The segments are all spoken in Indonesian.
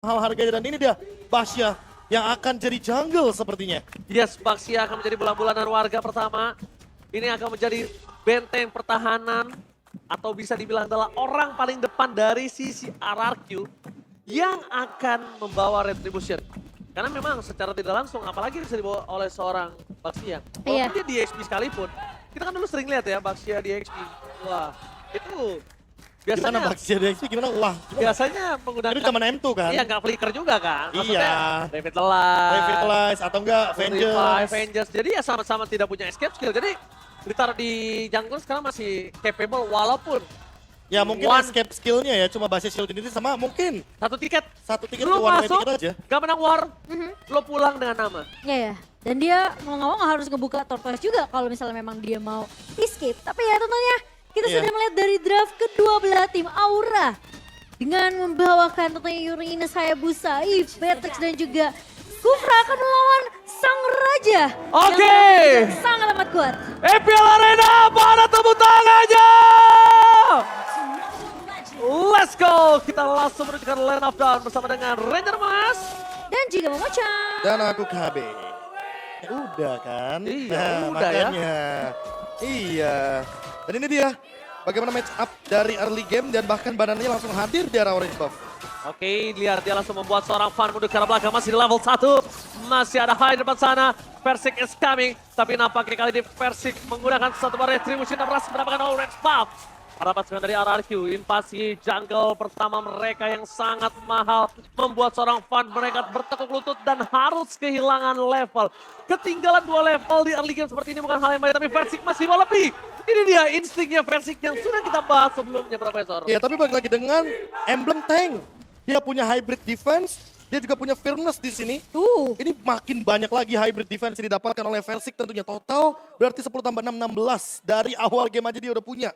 mahal harganya. Dan ini dia Basya yang akan jadi jungle sepertinya. Yes, Baxia akan menjadi bulan-bulanan warga pertama. Ini akan menjadi benteng pertahanan atau bisa dibilang adalah orang paling depan dari sisi RRQ yang akan membawa Retribution. Karena memang secara tidak langsung, apalagi bisa dibawa oleh seorang Baxia. Iya. Walaupun dia di XP sekalipun, kita kan dulu sering lihat ya Baxia di XP. Wah, itu Gimana biasanya Basya di XP? Gimana? Wah, gimana? biasanya menggunakan Itu zaman M2 kan? iya nggak flicker juga kan. Maksudnya Iya. Revitalize, Revitalize atau enggak Avengers. Avengers. Jadi ya sama-sama tidak punya escape skill. Jadi ditaruh di jungle sekarang masih capable walaupun Ya mungkin One. escape skillnya ya cuma Basya Shield ini sama mungkin satu tiket satu tiket lo one way masuk, ticket aja. gak menang war, lo pulang dengan nama. Ya ya. Dan dia mau nggak mau harus ngebuka tortoise juga kalau misalnya memang dia mau escape. Tapi ya tentunya kita Iya. sudah melihat dari draft kedua belah tim Aura. Dengan membawakan tentunya Yuri Ines Hayabusa, Betex dan juga Kufra akan melawan Sang Raja. Oke. Yang sangat amat kuat. EPL Arena, mana tepuk tangannya? Let's go, kita langsung menunjukkan line up down bersama dengan Ranger Mas. Dan juga Momochan. Dan aku KB. Ya udah kan? Iya, Nah, udah ya. makanya. Iya. Dan ini dia bagaimana match up dari early game dan bahkan banannya langsung hadir di arah orange buff. Oke, lihat dia langsung membuat seorang fan mundur ke arah belakang, masih di level 1. Masih ada high depan sana, Persik is coming. Tapi nampaknya kali ini Persik menggunakan satu bar retribution dan berhasil mendapatkan orange buff. Para pasukan dari RRQ, invasi jungle pertama mereka yang sangat mahal. Membuat seorang fan mereka bertekuk lutut dan harus kehilangan level. Ketinggalan 2 level di early game seperti ini bukan hal yang baik, tapi Persik masih mau lebih. Ini dia instingnya Persik yang sudah kita bahas sebelumnya, Profesor. Ya tapi balik lagi dengan emblem tank. Dia punya hybrid defense, dia juga punya firmness di sini. Ini makin banyak lagi hybrid defense yang didapatkan oleh Persik tentunya. Total berarti 10 tambah 6, 16. Dari awal game aja dia udah punya.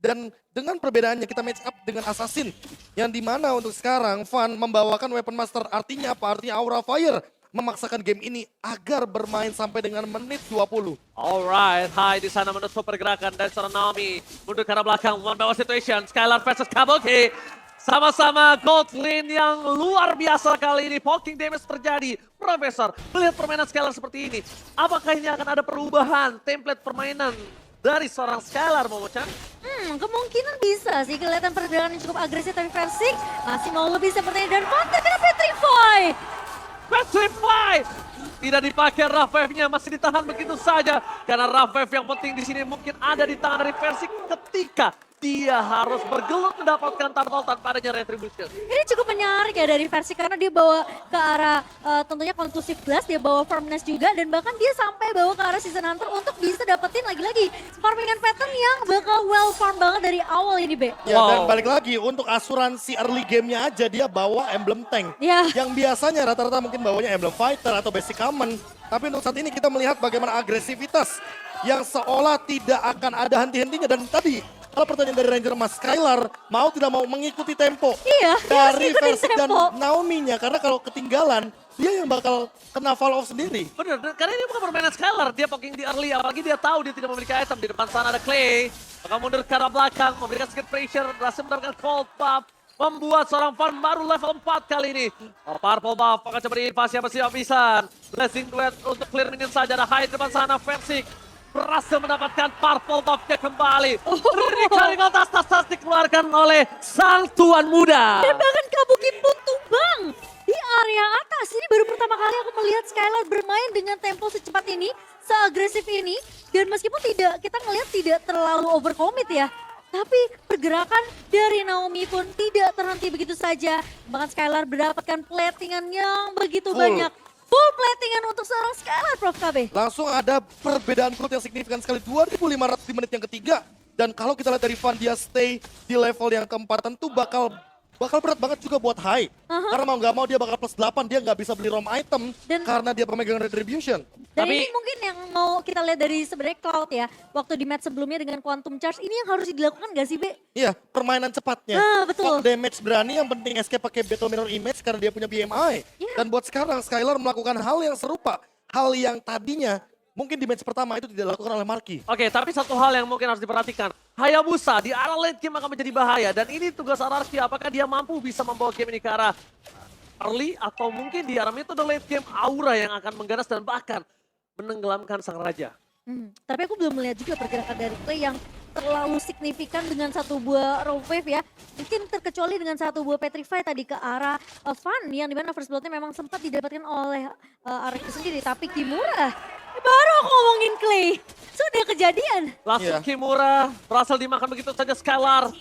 Dan dengan perbedaannya kita match up dengan Assassin. Yang dimana untuk sekarang Van membawakan Weapon Master. Artinya apa? Artinya Aura Fire memaksakan game ini agar bermain sampai dengan menit 20. Alright, Hai di sana menutup pergerakan dari seorang Naomi. Mundur ke arah belakang, one by one situation. Skylar versus Kabuki. Sama-sama gold lane yang luar biasa kali ini. Poking damage terjadi. Profesor, melihat permainan Skylar seperti ini. Apakah ini akan ada perubahan template permainan dari seorang Skylar, Momochan? Kemungkinan bisa sih, kelihatan pergerakan yang cukup agresif, tapi Persik masih mau lebih sepertinya. Dan Panther kena Petrify. Petrify! Tidak dipakai Rafef-nya, masih ditahan begitu saja. Karena Rafef yang penting di sini mungkin ada di tangan dari Persik ketika dia harus bergelut mendapatkan turtle tanpa adanya retribution. Ini cukup menarik ya dari Persik karena dia bawa ke arah tentunya conclusive blast, dia bawa firmness juga, dan bahkan dia sampai bawa ke arah season hunter untuk bisa dapetin lagi-lagi farmingan pattern yang bakal well farm banget dari awal ini, Be. Ya dan balik lagi untuk asuransi early game-nya aja dia bawa emblem tank. Ya. Yang biasanya rata-rata mungkin bawanya emblem fighter atau basic common. Tapi untuk saat ini kita melihat bagaimana agresivitas yang seolah tidak akan ada henti-hentinya. Dan tadi kalau pertanyaan dari Ranger Mas, Skylar mau tidak mau mengikuti tempo Iya, dia harus dari ngikutin Persik dan tempo. Naomi-nya. Karena kalau ketinggalan dia yang bakal kena fall off sendiri. Bener, karena ini bukan permainan Skylar, dia poking di early, apalagi dia tahu dia tidak memiliki item. Di depan sana ada Clay, akan mundur ke arah belakang, memberikan sedikit pressure, berhasil mendapatkan cold buff. Membuat seorang fan baru level 4 kali ini. Purple buff akan coba diinvasi apa sih habisan. Blessing duet untuk clear minion saja, ada high di depan sana, Persik berhasil mendapatkan purple buff-nya kembali. Recurring tas dikeluarkan oleh sang tuan muda. Dan bahkan Kabuki pun tumbang di area atas. Ini baru pertama kali aku melihat Skylar bermain dengan tempo secepat ini, seagresif ini. Dan meskipun kita ngelihat tidak terlalu overcommit ya. Tapi pergerakan dari Naomi pun tidak terhenti begitu saja. Bahkan Skylar mendapatkan platingan yang begitu Full. banyak. Full platingan untuk seorang Skylar, Prof. KB. Langsung ada perbedaan gold yang signifikan sekali. 2.500 di menit yang ketiga. Dan kalau kita lihat dari Van, dia stay di level yang keempat, tentu bakal berat banget juga buat high. Karena mau nggak mau dia bakal plus 8, dia nggak bisa beli ROM item karena dia pemegang retribution. Dan Tapi- ini mungkin yang mau kita lihat dari sebenarnya Cloud ya. Waktu di match sebelumnya dengan Quantum Charge, ini yang harus dilakukan gak sih, Be? Iya, permainan cepatnya. Betul. Top damage berani, yang penting escape pakai Battle Mirror Image karena dia punya BMI. Iya. Dan buat sekarang Skylar melakukan hal yang serupa. Hal yang tadinya mungkin di match pertama itu tidak dilakukan oleh Marky. Oke, tapi satu hal yang mungkin harus diperhatikan. Hayabusa di arah late game akan menjadi bahaya. Dan ini tugas RRQ, apakah dia mampu bisa membawa game ini ke arah early atau mungkin di arah metode late game Aura yang akan mengganas dan bahkan menenggelamkan sang raja. Tapi aku belum melihat juga pergerakan dari Clay yang terlalu signifikan dengan satu buah Rogue Wave ya. Mungkin terkecuali dengan satu buah Petrify tadi ke arah Fan yang dimana first blood-nya memang sempat didapatkan oleh Araki sendiri. Tapi Kimura, baru aku ngomongin Clay, sudah kejadian. Langsung Iya. Kimura berhasil dimakan begitu saja Skylar.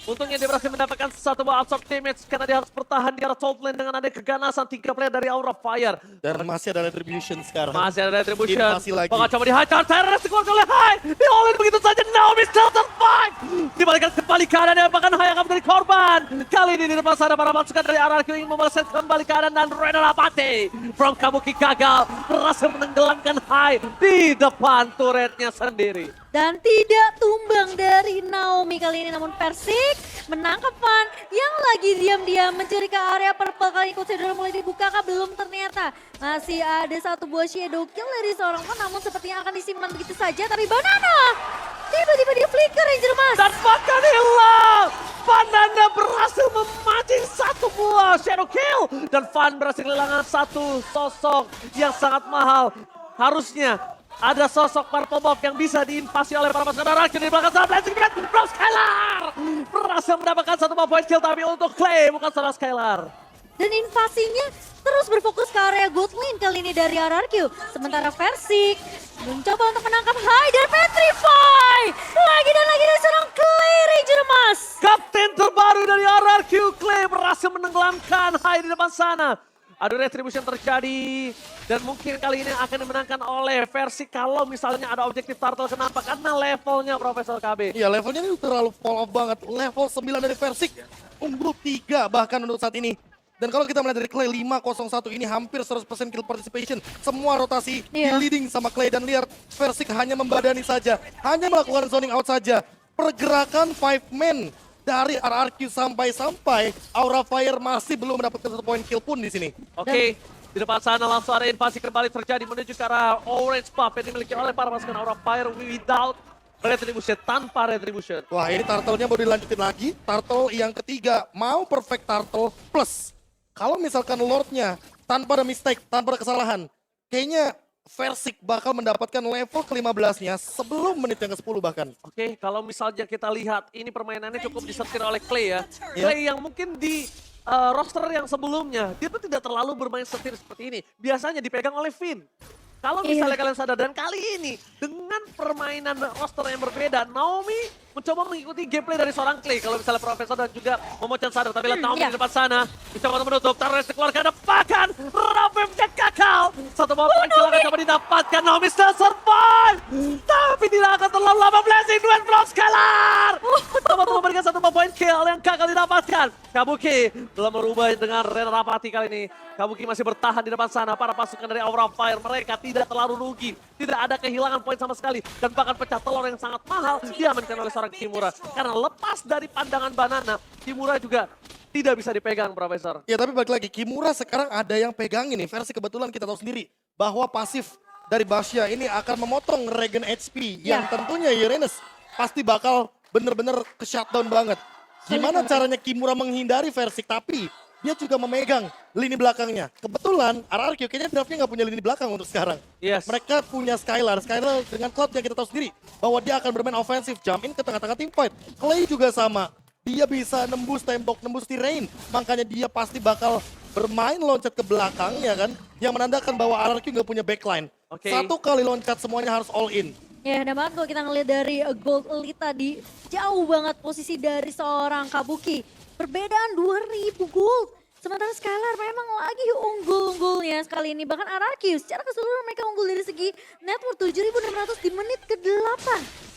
Untungnya dia berhasil mendapatkan satu buah absorb damage karena dia harus bertahan di arah top lane dengan ada keganasan 3 player dari Aura Fire. Dan masih ada retribution sekarang. Masih ada retribution. Ini masih lagi. Bakal coba dihajar. Terus dikeluarkan oleh Hai. Di all-in begitu saja. Naomi still survive. Dibalikan kembali keadaan dan bahkan Hai akan menjadi korban. Kali ini di depan sana para pasukan dari RRQ ingin membalaskan kembali keadaan dan Rena Rapate from Kabuki gagal. Berhasil menenggelamkan Hai di depan turretnya sendiri. Dan tidak tumbang dari Naomi kali ini, namun Persik menangkap Fan yang lagi diam-diam mencuri ke area purple. Kali ini Consider mulai dibuka kah? Belum ternyata. Masih ada satu buah shadow kill dari seorang Fan, namun sepertinya akan disimpan begitu saja. Tapi Banana tiba-tiba dia flicker Ranger Mas. Dan bahkan hilang. Banana berhasil memancing satu buah shadow kill. Dan Fan berhasil kehilangan satu sosok yang sangat mahal. Harusnya ada sosok Purple Bob yang bisa diinvasi oleh para pasukan RRQ di belakang sana. Blazing Breath, Bro Skylar berhasil mendapatkan satu buah point kill, tapi untuk Clay bukan salah Skylar. Dan invasinya terus berfokus ke area gold lane kali ini dari RRQ. Sementara Persik mencoba untuk menangkap Hai dan Petrify. Lagi dan lagi dari seorang Clay Ranger Mas. Kapten terbaru dari RRQ, Clay berhasil menenggelamkan Hai di depan sana. Ada retribution terjadi dan mungkin kali ini akan dimenangkan oleh versi kalau misalnya ada objektif turtle. Kenapa? Karena levelnya Profesor KB. Iya, levelnya ini terlalu fall off banget. Level 9 dari Versik, unggul 3 bahkan untuk saat ini. Dan kalau kita melihat dari Clay 501 ini hampir 100% kill participation. Semua rotasi di leading sama Clay dan lihat Versik hanya membadani saja. Hanya melakukan zoning out saja. Pergerakan 5 man dari RRQ sampai Aura Fire masih belum mendapatkan satu poin kill pun di sini. Oke, di depan sana langsung ada invasi kembali terjadi menuju ke arah orange buff yang dimiliki oleh para pasukan Aura Fire without retribution, tanpa retribution. Wah, ini turtle-nya mau dilanjutin lagi. Turtle yang ketiga mau perfect turtle plus. Kalau misalkan Lord-nya tanpa ada mistake, tanpa ada kesalahan, kayaknya Versik bakal mendapatkan level ke-15-nya sebelum menit yang ke-10 bahkan. Oke, kalau misalnya kita lihat ini permainannya cukup disetir oleh Clay ya. Iya. Clay yang mungkin di roster yang sebelumnya dia tuh tidak terlalu bermain setir seperti ini. Biasanya dipegang oleh Finn. Kalau misalnya kalian sadar, dan kali ini dengan permainan roster yang berbeda, Naomi mencoba mengikuti gameplay dari seorang Clay. Kalau misalnya Profesor dan juga Momochan sadar, tapi lihat Naomi di depan sana. Mencoba untuk menutup, Tarles dikeluarkan, bahkan Ravivnya gagal. Satu ball point kill akan coba didapatkan, Naomi still survive. Tapi tidak akan terlalu lama, Blazing Duet from Skylar. Mencoba untuk memberikan satu ball point kill yang gagal didapatkan. Kabuki belum merubah dengan Rena Rapati kali ini. Kabuki masih bertahan di depan sana. Para pasukan dari Aura Fire mereka tidak terlalu rugi. Tidak ada kehilangan poin sama sekali. Dan bahkan pecah telur yang sangat mahal diamankan oleh seorang Kimura. Karena lepas dari pandangan Banana, Kimura juga tidak bisa dipegang, Profesor. Ya tapi balik lagi, Kimura sekarang ada yang pegang ini. Versi kebetulan kita tahu sendiri bahwa pasif dari Basya ini akan memotong regen HP. Yang tentunya Uranus pasti bakal bener-bener ke shutdown banget. Gimana caranya Kimura menghindari Versik tapi dia juga memegang lini belakangnya. Kebetulan RRQ kayaknya draftnya nggak punya lini belakang untuk sekarang. Yes. Mereka punya Skylar. Skylar dengan Cloud yang kita tahu sendiri bahwa dia akan bermain ofensif, jump in ke tengah-tengah team fight. Clay juga sama. Dia bisa nembus tembok, nembus terrain. Makanya dia pasti bakal bermain loncat ke belakang ya kan. Yang menandakan bahwa RRQ nggak punya backline. Oke. Satu kali loncat semuanya harus all in. Ya, dan banget kalau kita ngeliat dari Gold Elite tadi, jauh banget posisi dari seorang Kabuki. Perbedaan 2000 gold. Sementara Skylar memang lagi unggul-unggulnya sekali ini. Bahkan RRQ secara keseluruhan mereka unggul dari segi network 7.600 di menit ke-8.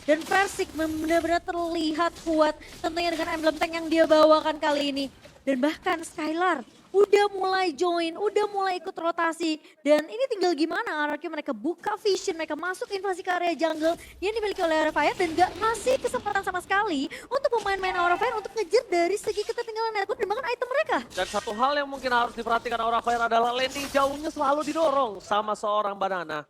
Dan Persik benar-benar terlihat kuat tentunya dengan emblem tank yang dia bawakan kali ini. Dan bahkan Skylar udah mulai join, udah mulai ikut rotasi. Dan ini tinggal gimana RRQ mereka buka vision, mereka masuk invasi ke area jungle yang dimiliki oleh Aura Fire dan gak ngasih kesempatan sama sekali untuk pemain-pemain Aura Fire untuk ngejar dari segi ketertinggalan network dan bahkan item mereka. Dan satu hal yang mungkin harus diperhatikan Aura Fire adalah landing jauhnya selalu didorong sama seorang Banana.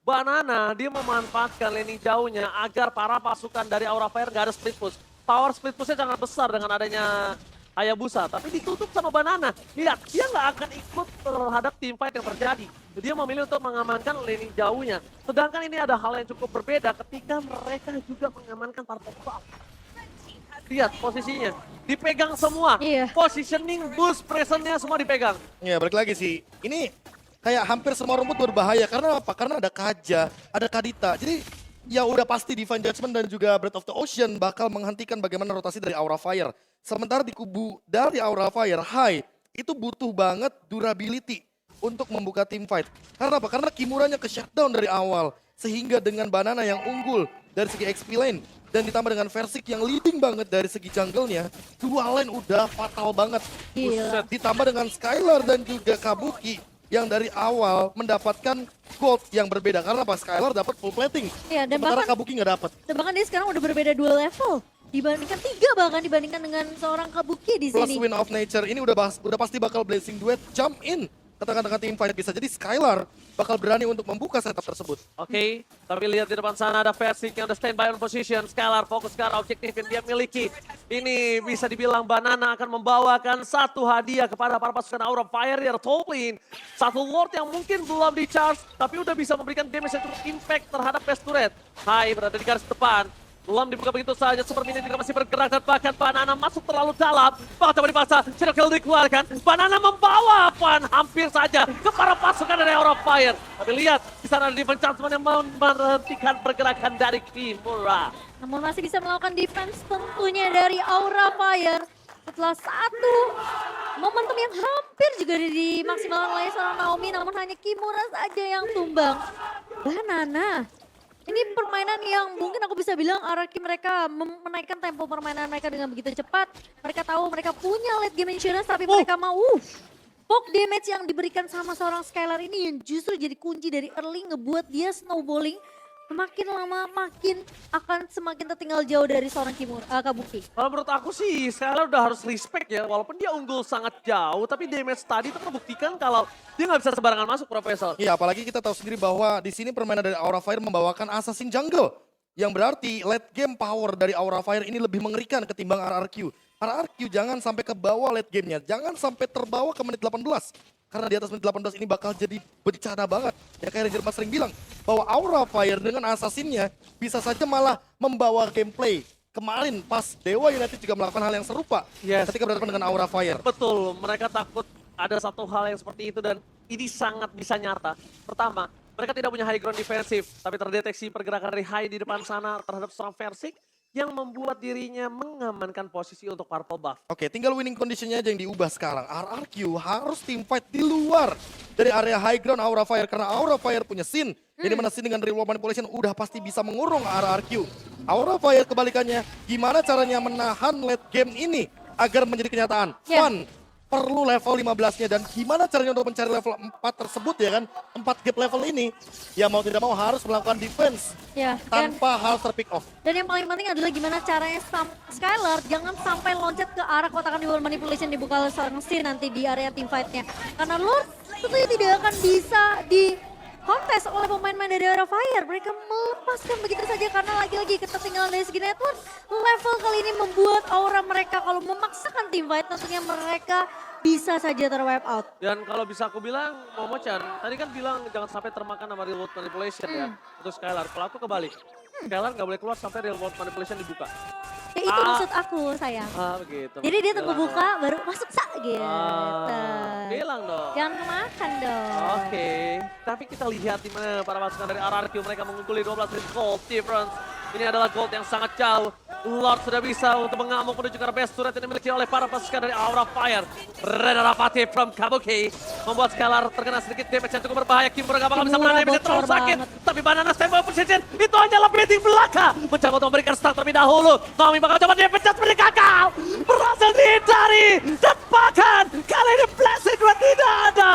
Banana dia memanfaatkan landing jauhnya agar para pasukan dari Aura Fire gak ada split push. Power split pushnya sangat besar dengan adanya Hayabusa, tapi ditutup sama Banana. Lihat, dia nggak akan ikut terhadap team fight yang terjadi. Dia memilih untuk mengamankan laning jauhnya. Sedangkan ini ada hal yang cukup berbeda ketika mereka juga mengamankan Purple Buff. Lihat posisinya, dipegang semua. Iya. Positioning, boost, presence-nya semua dipegang. Ya balik lagi sih, ini kayak hampir semua rumput berbahaya. Karena apa? Karena ada Kaja, ada Kadita. Jadi ya udah pasti Divine Judgment dan juga Breath of the Ocean bakal menghentikan bagaimana rotasi dari Aura Fire. Sementara di kubu dari Aura Fire, Hai itu butuh banget durability untuk membuka team fight. Karena apa? Karena Kimuranya ke shutdown dari awal. Sehingga dengan Banana yang unggul dari segi XP lane. Dan ditambah dengan Versik yang leading banget dari segi jungle-nya. Dua lane udah fatal banget. Gila. Ditambah dengan Skylar dan juga Kabuki yang dari awal mendapatkan gold yang berbeda. Karena apa? Skylar dapat full plating. Iya, dan Sementara bahkan- Kabuki nggak dapat. Dan bahkan dia sekarang udah berbeda 2 level. Dibandingkan 3 bahkan dibandingkan dengan seorang Kabuki di Plus sini. Wind of Nature ini udah pasti bakal Blazing Duet jump in ke tengah-tengah team fight. Bisa jadi Skylar bakal berani untuk membuka setup tersebut. Oke, tapi lihat di depan sana ada Versik yang udah standby on position. Skylar fokus ke arah objektif yang dia miliki. Ini bisa dibilang Banana akan membawakan satu hadiah kepada para pasukan Aura Fire yang top lane. Satu Lord yang mungkin belum di-charge, tapi udah bisa memberikan damage yang cukup impact terhadap best turret. Hai berada di garis depan. Belum dibuka begitu saja, Super Minion juga masih bergerak dan bahkan Banana masuk terlalu dalam. Bakal coba dipaksa, Shadow Kill dikeluarkan. Banana membawa Pan hampir saja ke para pasukan dari Aura Fire. Tapi lihat, di sana ada Defense Chance yang menghentikan pergerakan dari Kimura. Namun masih bisa melakukan defense tentunya dari Aura Fire. Setelah satu momentum yang hampir juga dimaksimalkan oleh seorang Naomi, namun hanya Kimura saja yang tumbang. Banana. Ini permainan yang mungkin aku bisa bilang RRQ mereka menaikkan tempo permainan mereka dengan begitu cepat. Mereka tahu mereka punya late game insurance tapi mereka mau poke damage yang diberikan sama seorang Skylar ini yang justru jadi kunci dari early ngebuat dia snowballing. Makin lama makin akan semakin tertinggal jauh dari seorang Kabuki. Kalau menurut aku sih, Skylar udah harus respect ya. Walaupun dia unggul sangat jauh, tapi damage tadi itu membuktikan kalau dia nggak bisa sembarangan masuk, Profesor. Iya, apalagi kita tahu sendiri bahwa di sini permainan dari Aura Fire membawakan Assassin Jungle. Yang berarti late game power dari Aura Fire ini lebih mengerikan ketimbang RRQ. RRQ jangan sampai ke bawah late gamenya, jangan sampai terbawa ke menit 18. Karena di atas menit 18 ini bakal jadi bencana banget. Ya kayak Ranger Mas sering bilang, bahwa Aura Fire dengan Assassinnya bisa saja malah membawa gameplay. Kemarin pas Dewa United juga melakukan hal yang serupa ketika berhadapan dengan Aura Fire. Betul, mereka takut ada satu hal yang seperti itu dan ini sangat bisa nyata. Pertama, mereka tidak punya high ground defensif, tapi terdeteksi pergerakan dari Hai di depan sana terhadap seorang Versik yang membuat dirinya mengamankan posisi untuk Purple Buff. Oke, tinggal winning conditionnya aja yang diubah sekarang. RRQ harus team fight di luar dari area high ground Aura Fire. Karena Aura Fire punya Sin. Jadi mana Sin dengan real world manipulation udah pasti bisa mengurung RRQ. Aura Fire kebalikannya, gimana caranya menahan late game ini agar menjadi kenyataan? Fun. Perlu level 15-nya dan gimana caranya untuk mencari level 4 tersebut ya kan? 4 gap level ini, ya mau tidak mau harus melakukan defense tanpa hal terpick off. Dan yang paling penting adalah gimana caranya Skylar jangan sampai loncat ke arah kotakan di world manipulation dibuka oleh seorang Sin nanti di area team fight-nya. Karena Lord tentunya tidak akan bisa di kontes oleh pemain-pemain dari Aura Fire. Mereka melepaskan begitu saja karena lagi-lagi ketertinggalan dari segi network. Level kali ini membuat aura mereka kalau memaksakan team fight tentunya mereka bisa saja terwipe out. Dan kalau bisa aku bilang, Momo-chan, tadi kan bilang jangan sampai termakan sama real world manipulation ya untuk Skylar. Kalau aku kebalik, Skylar nggak boleh keluar sampai real world manipulation dibuka. Ya itu maksud aku sayang. Begitu. Jadi dia tunggu Bilang buka baru masuk gitu. bilang dong. Jangan kemakan dong. Oke, tapi kita lihat di mana para pasukan dari RRQ mereka mengungguli 12 gold difference. Ini adalah gold yang sangat jauh. Lord sudah bisa untuk mengamuk menuju ke arah best turret yang dimiliki oleh para pasukan dari Aura Fire. Rena Rapati from Kabuki membuat Skylar terkena sedikit damage yang cukup berbahaya. Kimura gak bakal bisa menahan damage terlalu sakit. Tapi Banana standby position itu hanyalah bleeding belaka. Mencoba untuk memberikan start terlebih dahulu. Naomi bakal coba dia pencet seperti gagal. Berhasil dihindari. Dan bahkan kali ini blessing dua tidak ada.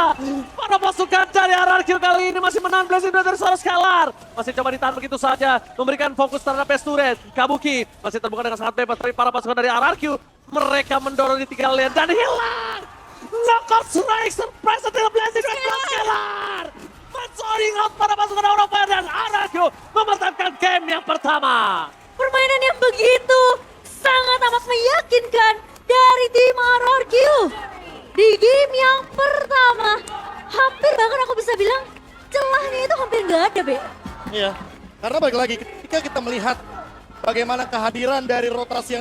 Para pasukan dari RRQ kali ini masih menahan blessing dua dari seorang Skylar. Masih coba ditahan begitu saja. Memberikan fokus terhadap best turret. Kabuki masih terbuka dengan sangat bebas, tapi para pasukan dari RRQ mereka mendorong di tiga lane dan hilang. Knockout strike surprise adalah blessing dari Skylar. Mensoring out para pasukan Aura Fire dan RRQ memenangkan game yang pertama. Permainan yang begitu sangat amat meyakinkan dari tim RRQ. Di game yang pertama, hampir bahkan aku bisa bilang celahnya itu hampir nggak ada, Be. Iya, karena balik lagi ketika kita melihat bagaimana kehadiran dari rotasi yang